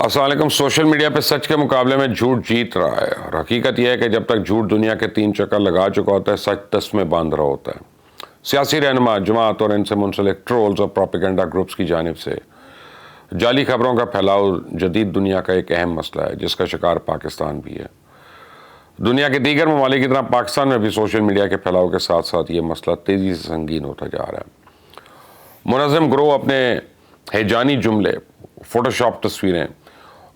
السلام علیکم۔ Social media پہ سچ کے مقابلے میں جھوٹ جیت رہا ہے، اور حقیقت یہ ہے کہ جب تک جھوٹ دنیا کے 3 چکر لگا چکا ہوتا ہے، سچ دس میں باندھ رہا ہوتا ہے۔ سیاسی رہنما، جماعت اور ان سے منسلک ٹرولز اور پروپیگنڈا گروپس کی جانب سے جعلی خبروں کا پھیلاؤ جدید دنیا کا ایک اہم مسئلہ ہے، جس کا شکار پاکستان بھی ہے۔ دنیا کے دیگر ممالک کی طرح پاکستان میں بھی سوشل میڈیا کے پھیلاؤ کے ساتھ ساتھ یہ مسئلہ تیزی سے سنگین ہوتا جا رہا ہے۔ منظم گروہ اپنے ہیجانی جملے، فوٹوشاپ تصویریں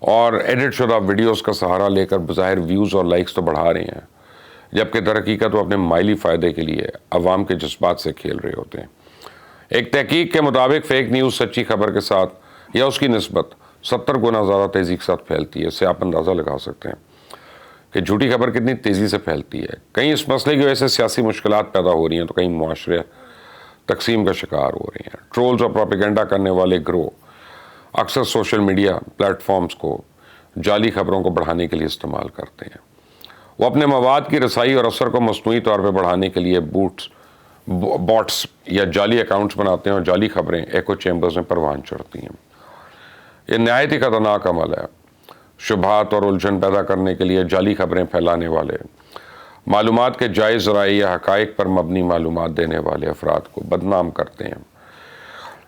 اور ایڈٹ شدہ ویڈیوز کا سہارا لے کر بظاہر ویوز اور لائکس تو بڑھا رہے ہیں، جبکہ در حقیقت وہ اپنے مالی فائدے کے لیے عوام کے جذبات سے کھیل رہے ہوتے ہیں۔ ایک تحقیق کے مطابق فیک نیوز سچی خبر کے ساتھ یا اس کی نسبت 70 گنا زیادہ تیزی کے ساتھ پھیلتی ہے۔ اس سے آپ اندازہ لگا سکتے ہیں کہ جھوٹی خبر کتنی تیزی سے پھیلتی ہے۔ کہیں اس مسئلے کی وجہ سے سیاسی مشکلات پیدا ہو رہی ہیں، تو کہیں معاشرے تقسیم کا شکار ہو رہے ہیں۔ ٹرولز اور پروپیگنڈا کرنے والے گروہ اکثر سوشل میڈیا پلیٹ فارمز کو جعلی خبروں کو بڑھانے کے لیے استعمال کرتے ہیں۔ وہ اپنے مواد کی رسائی اور اثر کو مصنوعی طور پہ بڑھانے کے لیے باٹس یا جعلی اکاؤنٹس بناتے ہیں، اور جعلی خبریں ایکو چیمبرز میں پروان چڑھتی ہیں۔ یہ نہایت ہی خطرناک عمل ہے۔ شبہات اور الجھن پیدا کرنے کے لیے جعلی خبریں پھیلانے والے، معلومات کے جائز ذرائع یا حقائق پر مبنی معلومات دینے والے افراد کو بدنام کرتے ہیں۔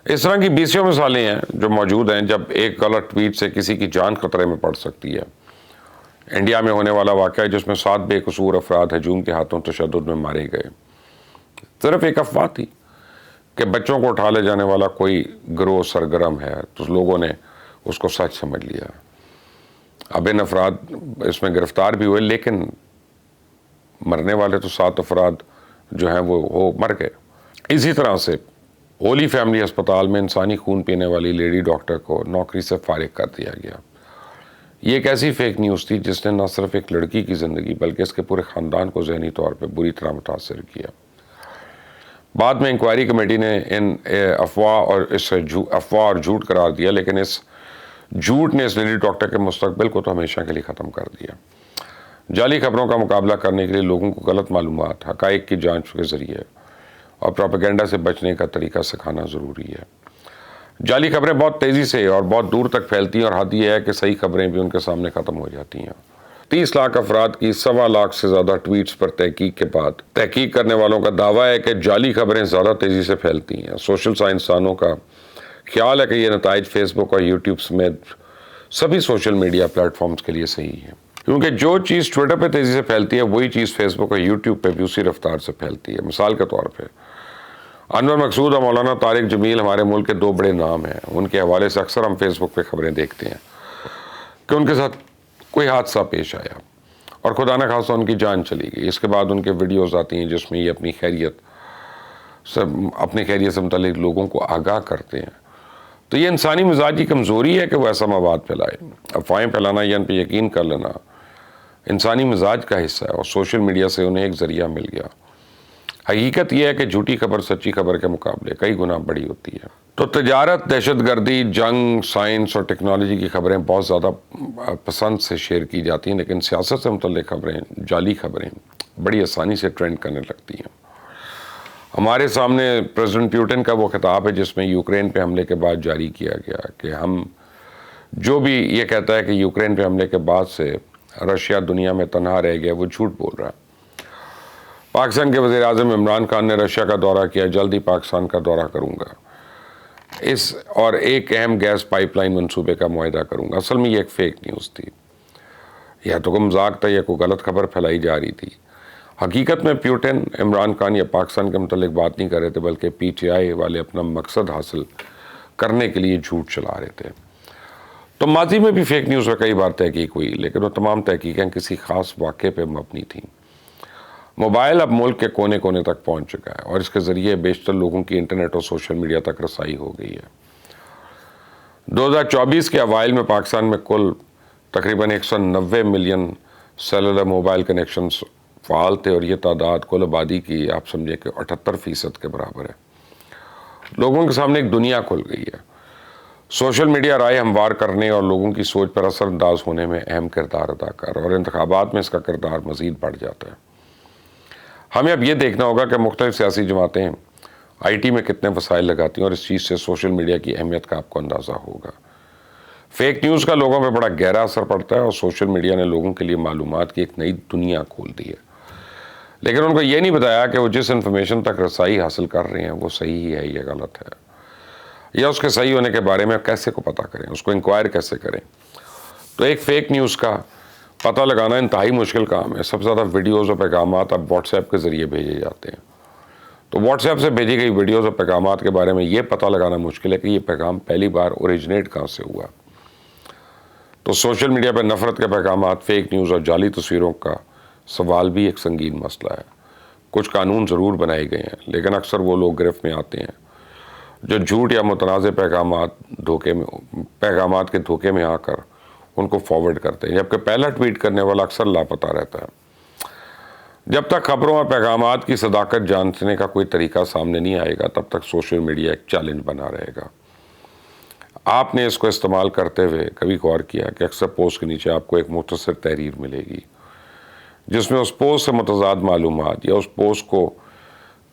اس طرح کی بیسیوں مثالیں ہیں جو موجود ہیں جب ایک غلط ٹویٹ سے کسی کی جان خطرے میں پڑ سکتی ہے۔ انڈیا میں ہونے والا واقعہ ہے جس میں 7 بے قصور افراد ہجوم کے ہاتھوں تشدد میں مارے گئے۔ صرف ایک افواہ تھی کہ بچوں کو اٹھا لے جانے والا کوئی گروہ سرگرم ہے، تو لوگوں نے اس کو سچ سمجھ لیا۔ اب ان افراد اس میں گرفتار بھی ہوئے، لیکن مرنے والے تو 7 افراد جو ہیں وہ مر گئے۔ اسی طرح سے ہولی فیملی ہسپتال میں انسانی خون پینے والی لیڈی ڈاکٹر کو نوکری سے فارغ کر دیا گیا۔ یہ ایک ایسی فیک نیوز تھی جس نے نہ صرف ایک لڑکی کی زندگی بلکہ اس کے پورے خاندان کو ذہنی طور پہ بری طرح متاثر کیا۔ بعد میں انکوائری کمیٹی نے ان افواہ اور جھوٹ قرار دیا، لیکن اس جھوٹ نے اس لیڈی ڈاکٹر کے مستقبل کو تو ہمیشہ کے لیے ختم کر دیا۔ جعلی خبروں کا مقابلہ کرنے کے لیے لوگوں کو غلط معلومات، حقائق کی جانچ کے ذریعے اور پروپیگنڈا سے بچنے کا طریقہ سکھانا ضروری ہے۔ جعلی خبریں بہت تیزی سے اور بہت دور تک پھیلتی ہیں، اور حد یہ ہے کہ صحیح خبریں بھی ان کے سامنے ختم ہو جاتی ہیں۔ 30 لاکھ افراد کی 1.25 لاکھ سے زیادہ ٹویٹس پر تحقیق کے بعد تحقیق کرنے والوں کا دعویٰ ہے کہ جعلی خبریں زیادہ تیزی سے پھیلتی ہیں۔ سوشل سائنسدانوں کا خیال ہے کہ یہ نتائج فیس بک اور یوٹیوب سمیت سبھی سوشل میڈیا پلیٹ فارمز کے لیے صحیح ہے، کیونکہ جو چیز ٹویٹر پہ تیزی سے پھیلتی ہے وہی چیز فیس بک اور یوٹیوب پہ بھی اسی رفتار سے پھیلتی ہے۔ مثال کے طور پہ انور مقصود اور مولانا طارق جمیل ہمارے ملک کے 2 بڑے نام ہیں۔ ان کے حوالے سے اکثر ہم فیس بک پہ خبریں دیکھتے ہیں کہ ان کے ساتھ کوئی حادثہ پیش آیا اور خدا نہ خواستہ ان کی جان چلی گئی۔ اس کے بعد ان کے ویڈیوز آتی ہیں جس میں یہ اپنی خیریت سے متعلق لوگوں کو آگاہ کرتے ہیں۔ تو یہ انسانی مزاج کی کمزوری ہے کہ وہ ایسا مواد پھیلائے۔ افواہیں پھیلانا یا ان پہ یقین کر لینا انسانی مزاج کا حصہ ہے، اور سوشل میڈیا سے انہیں ایک ذریعہ مل گیا۔ حقیقت یہ ہے کہ جھوٹی خبر سچی خبر کے مقابلے کئی گنا بڑی ہوتی ہے۔ تو تجارت، دہشت گردی، جنگ، سائنس اور ٹیکنالوجی کی خبریں بہت زیادہ پسند سے شیئر کی جاتی ہیں، لیکن سیاست سے متعلق خبریں، جعلی خبریں بڑی آسانی سے ٹرینڈ کرنے لگتی ہیں۔ ہمارے سامنے پریزیڈنٹ پیوٹن کا وہ خطاب ہے جس میں یوکرین پہ حملے کے بعد جاری کیا گیا کہ ہم جو بھی یہ کہتا ہے کہ یوکرین پہ حملے کے بعد سے رشیا دنیا میں تنہا رہ گیا، وہ جھوٹ بول رہا ہے۔ پاکستان کے وزیر اعظم عمران خان نے رشیا کا دورہ کیا، جلد ہی پاکستان کا دورہ کروں گا اور ایک اہم گیس پائپ لائن منصوبے کا معاہدہ کروں گا۔ اصل میں یہ ایک فیک نیوز تھی، یا تو کوئی مذاق تھا یا کوئی غلط خبر پھیلائی جا رہی تھی۔ حقیقت میں پیوٹن عمران خان یا پاکستان کے متعلق بات نہیں کر رہے تھے، بلکہ پی ٹی آئی والے اپنا مقصد حاصل کرنے کے لیے جھوٹ چلا رہے تھے۔ تو ماضی میں بھی فیک نیوز پر کئی بار تحقیق ہوئی، لیکن وہ تمام تحقیقیں کسی خاص واقعے پہ مبنی تھیں۔ موبائل اب ملک کے کونے کونے تک پہنچ چکا ہے، اور اس کے ذریعے بیشتر لوگوں کی انٹرنیٹ اور سوشل میڈیا تک رسائی ہو گئی ہے۔ 2024 کے اوائل میں پاکستان میں کل تقریباً 190 ملین سیلولر موبائل کنیکشنز فعال تھے، اور یہ تعداد کل آبادی کی آپ سمجھیں کہ 78% کے برابر ہے۔ لوگوں کے سامنے ایک دنیا کھل گئی ہے۔ سوشل میڈیا رائے ہموار کرنے اور لوگوں کی سوچ پر اثر انداز ہونے میں اہم کردار ادا کر رہا ہے، اور انتخابات میں اس کا کردار مزید بڑھ جاتا ہے۔ ہمیں اب یہ دیکھنا ہوگا کہ مختلف سیاسی جماعتیں آئی ٹی میں کتنے وسائل لگاتی ہیں، اور اس چیز سے سوشل میڈیا کی اہمیت کا آپ کو اندازہ ہوگا۔ فیک نیوز کا لوگوں پہ بڑا گہرا اثر پڑتا ہے اور سوشل میڈیا نے لوگوں کے لیے معلومات کی ایک نئی دنیا کھول دی ہے، لیکن ان کو یہ نہیں بتایا کہ وہ جس انفارمیشن تک رسائی حاصل کر رہے ہیں وہ صحیح ہے یا غلط ہے، یا اس کے صحیح ہونے کے بارے میں کیسے کو پتہ کریں، اس کو انکوائر کیسے کریں۔ تو ایک فیک نیوز کا پتہ لگانا انتہائی مشکل کام ہے۔ سب سے زیادہ ویڈیوز اور پیغامات اب واٹس ایپ کے ذریعے بھیجے جاتے ہیں، تو واٹس ایپ سے بھیجی گئی ویڈیوز اور پیغامات کے بارے میں یہ پتہ لگانا مشکل ہے کہ یہ پیغام پہلی بار اوریجنیٹ کہاں سے ہوا۔ تو سوشل میڈیا پہ نفرت کے پیغامات، فیک نیوز اور جعلی تصویروں کا سوال بھی ایک سنگین مسئلہ ہے۔ کچھ قانون ضرور بنائے گئے ہیں، لیکن اکثر وہ لوگ گرفت میں آتے ہیں جو جھوٹ یا متنازع پیغامات کے دھوکے میں آ کر ان کو فارورڈ کرتے ہیں، جبکہ پہلا ٹویٹ کرنے والا اکثر لاپتہ رہتا ہے۔ جب تک خبروں اور پیغامات کی صداقت جانچنے کا کوئی طریقہ سامنے نہیں آئے گا، تب تک سوشل میڈیا ایک چیلنج بنا رہے گا۔ آپ نے اس کو استعمال کرتے ہوئے کبھی غور کیا کہ اکثر پوسٹ کے نیچے آپ کو ایک مختصر تحریر ملے گی جس میں اس پوسٹ سے متضاد معلومات یا اس پوسٹ کو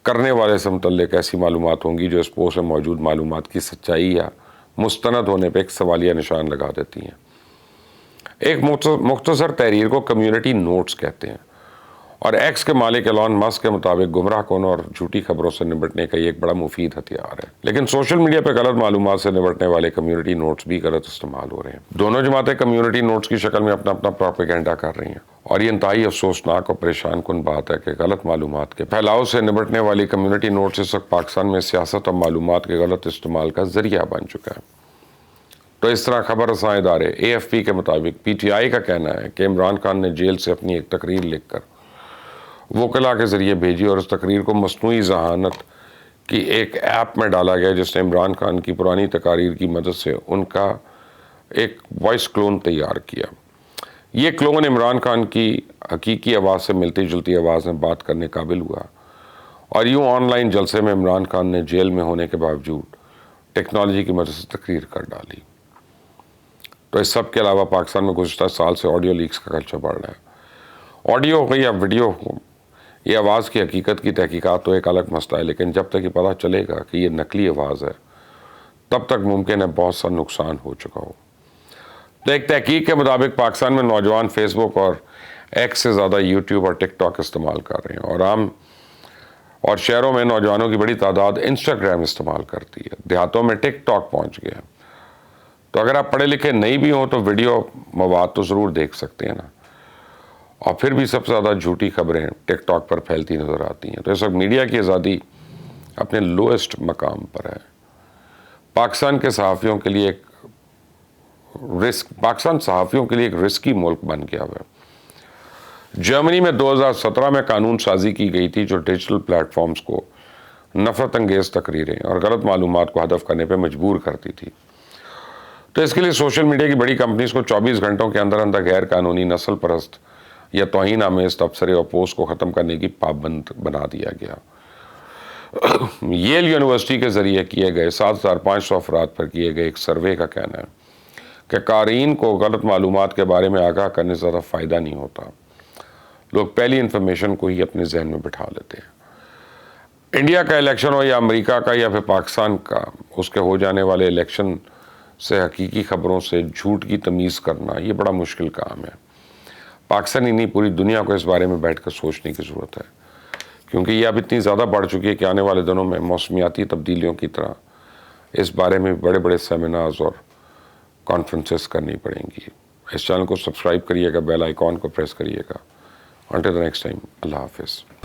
کرنے والے سے متعلق ایسی معلومات ہوں گی جو اس پوسٹ میں موجود معلومات کی سچائی یا مستند ہونے پہ ایک سوالیہ نشان لگا دیتی ہیں۔ ایک مختصر تحریر کو کمیونٹی نوٹس کہتے ہیں، اور ایکس کے مالک ایلان مسک کے مطابق گمراہ کن اور جھوٹی خبروں سے نمٹنے کا یہ ایک بڑا مفید ہتھیار ہے۔ لیکن سوشل میڈیا پہ غلط معلومات سے نمٹنے والے کمیونٹی نوٹس بھی غلط استعمال ہو رہے ہیں۔ دونوں جماعتیں کمیونٹی نوٹس کی شکل میں اپنا پروپیگنڈا کر رہی ہیں، اور یہ انتہائی افسوسناک اور پریشان کن بات ہے کہ غلط معلومات کے پھیلاؤ سے نمٹنے والی کمیونٹی نوٹس اس وقت پاکستان میں سیاست اور معلومات کے غلط استعمال کا ذریعہ بن چکا ہے۔ تو اس طرح خبر رساں ادارے AFP کے مطابق PTI کا کہنا ہے کہ عمران خان نے جیل سے اپنی ایک تقریر لکھ کر وکلا کے ذریعے بھیجی، اور اس تقریر کو مصنوعی ذہانت کی ایک ایپ میں ڈالا گیا جس نے عمران خان کی پرانی تقاریر کی مدد سے ان کا ایک وائس کلون تیار کیا۔ یہ کلون عمران خان کی حقیقی آواز سے ملتی جلتی آواز میں بات کرنے قابل ہوا، اور یوں آن لائن جلسے میں عمران خان نے جیل میں ہونے کے باوجود ٹیکنالوجی کی مدد سے تقریر کر ڈالی۔ تو اس سب کے علاوہ پاکستان میں گزشتہ سال سے آڈیو لیکس کا کلچر بڑھ رہا ہے۔ آڈیو ہو یا ویڈیو ہو، یہ آواز کی حقیقت کی تحقیقات تو ایک الگ مسئلہ ہے، لیکن جب تک یہ پتہ چلے گا کہ یہ نقلی آواز ہے تب تک ممکن ہے بہت سا نقصان ہو چکا ہو۔ تو ایک تحقیق کے مطابق پاکستان میں نوجوان فیس بک اور ایکس سے زیادہ یوٹیوب اور ٹک ٹاک استعمال کر رہے ہیں، اور شہروں میں نوجوانوں کی بڑی تعداد انسٹاگرام استعمال کرتی ہے۔ دیہاتوں میں ٹک ٹاک پہنچ گیا۔ تو اگر آپ پڑھے لکھے نہیں بھی ہوں تو ویڈیو مواد تو ضرور دیکھ سکتے ہیں نا، اور پھر بھی سب سے زیادہ جھوٹی خبریں ٹک ٹاک پر پھیلتی نظر آتی ہیں۔ تو اس وقت میڈیا کی آزادی اپنے لوئسٹ مقام پر ہے۔ پاکستان صحافیوں کے لیے ایک رسکی ملک بن گیا ہوا ہے۔ جرمنی میں 2017 میں قانون سازی کی گئی تھی جو ڈیجیٹل پلیٹ فارمز کو نفرت انگیز تقریریں اور غلط معلومات کو ہدف کرنے پہ مجبور کرتی تھی۔ تو اس کے لیے سوشل میڈیا کی بڑی کمپنیز کو 24 گھنٹوں کے اندر غیر قانونی نسل پرست یا توہین آمیز تبصرے اور پوسٹ کو ختم کرنے کی پابند بنا دیا گیا۔ ییل یونیورسٹی کے ذریعے کیے گئے 7,500 افراد پر کیے گئے ایک سروے کا کہنا ہے کہ قارئین کو غلط معلومات کے بارے میں آگاہ کرنے سے زیادہ فائدہ نہیں ہوتا، لوگ پہلی انفارمیشن کو ہی اپنے ذہن میں بٹھا لیتے ہیں۔ انڈیا کا الیکشن ہو یا امریکہ کا یا پھر پاکستان کا، اس کے ہو جانے والے الیکشن سے حقیقی خبروں سے جھوٹ کی تمیز کرنا یہ بڑا مشکل کام ہے۔ پاکستان ہی نہیں، پوری دنیا کو اس بارے میں بیٹھ کر سوچنے کی ضرورت ہے، کیونکہ یہ اب اتنی زیادہ بڑھ چکی ہے کہ آنے والے دنوں میں موسمیاتی تبدیلیوں کی طرح اس بارے میں بڑے بڑے سیمینارز اور کانفرنسز کرنی پڑیں گی۔ اس چینل کو سبسکرائب کریے گا، بیل آئیکن کو پریس کریے گا۔ Until the next time, اللہ حافظ۔